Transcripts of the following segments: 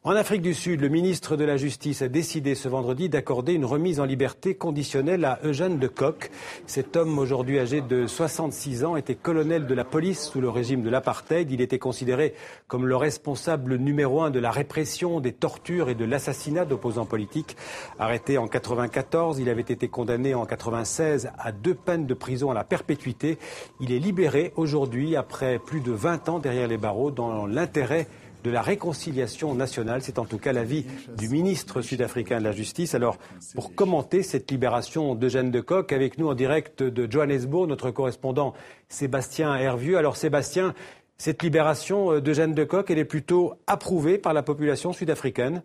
En Afrique du Sud, le ministre de la Justice a décidé ce vendredi d'accorder une remise en liberté conditionnelle à Eugène de Kock. Cet homme, aujourd'hui âgé de 66 ans, était colonel de la police sous le régime de l'apartheid. Il était considéré comme le responsable numéro 1 de la répression, des tortures et de l'assassinat d'opposants politiques. Arrêté en 1994, il avait été condamné en 1996 à 2 peines de prison à la perpétuité. Il est libéré aujourd'hui après plus de 20 ans derrière les barreaux dans l'intérêt de la réconciliation nationale. C'est en tout cas l'avis du ministre sud-africain de la Justice. Alors, pour commenter cette libération d'Eugène de Kock, avec nous en direct de Johannesburg, notre correspondant Sébastien Hervieux. Alors Sébastien, cette libération d'Eugène de Kock, elle est plutôt approuvée par la population sud-africaine?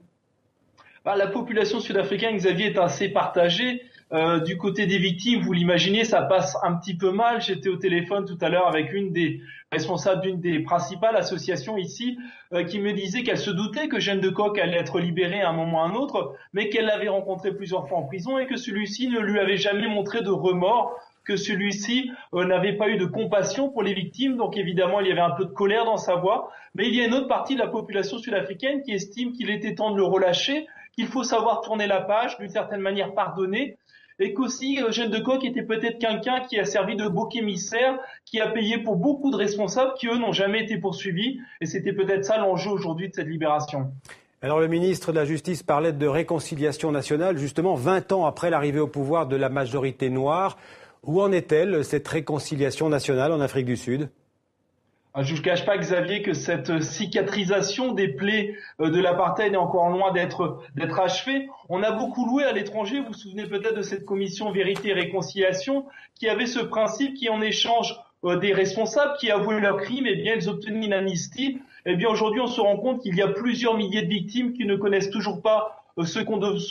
La population sud-africaine, Xavier, est assez partagée. Du côté des victimes, vous l'imaginez, ça passe un petit peu mal. J'étais au téléphone tout à l'heure avec une des responsables d'une des principales associations ici, qui me disait qu'elle se doutait que Eugène de Kock allait être libéré à un moment ou à un autre, mais qu'elle l'avait rencontré plusieurs fois en prison et que celui-ci ne lui avait jamais montré de remords, que celui-ci n'avait pas eu de compassion pour les victimes. Donc évidemment, il y avait un peu de colère dans sa voix. Mais il y a une autre partie de la population sud-africaine qui estime qu'il était temps de le relâcher, qu'il faut savoir tourner la page, d'une certaine manière pardonner, et qu'aussi Eugène de Kock était peut-être quelqu'un qui a servi de bouc émissaire, qui a payé pour beaucoup de responsables qui, eux, n'ont jamais été poursuivis. Et c'était peut-être ça l'enjeu aujourd'hui de cette libération. Alors le ministre de la Justice parlait de réconciliation nationale, justement 20 ans après l'arrivée au pouvoir de la majorité noire. Où en est-elle, cette réconciliation nationale en Afrique du Sud ? Je ne cache pas, Xavier, que cette cicatrisation des plaies de l'apartheid est encore loin d'être achevée. On a beaucoup loué à l'étranger, vous vous souvenez peut-être de cette commission Vérité et Réconciliation, qui avait ce principe qui, en échange des responsables qui avouaient leurs crimes, eh bien, ils obtenaient une amnistie. Eh bien, aujourd'hui, on se rend compte qu'il y a plusieurs milliers de victimes qui ne connaissent toujours pas ce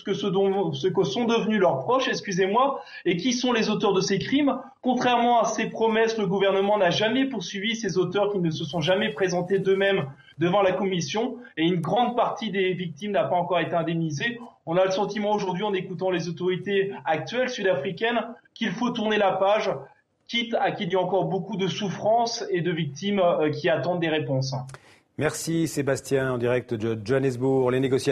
que sont devenus leurs proches, et qui sont les auteurs de ces crimes. Contrairement à ces promesses, le gouvernement n'a jamais poursuivi ces auteurs qui ne se sont jamais présentés d'eux-mêmes devant la commission, et une grande partie des victimes n'a pas encore été indemnisée. On a le sentiment aujourd'hui, en écoutant les autorités actuelles sud-africaines, qu'il faut tourner la page, quitte à qu'il y ait encore beaucoup de souffrances et de victimes qui attendent des réponses. Merci Sébastien, en direct de Johannesburg. Les négociations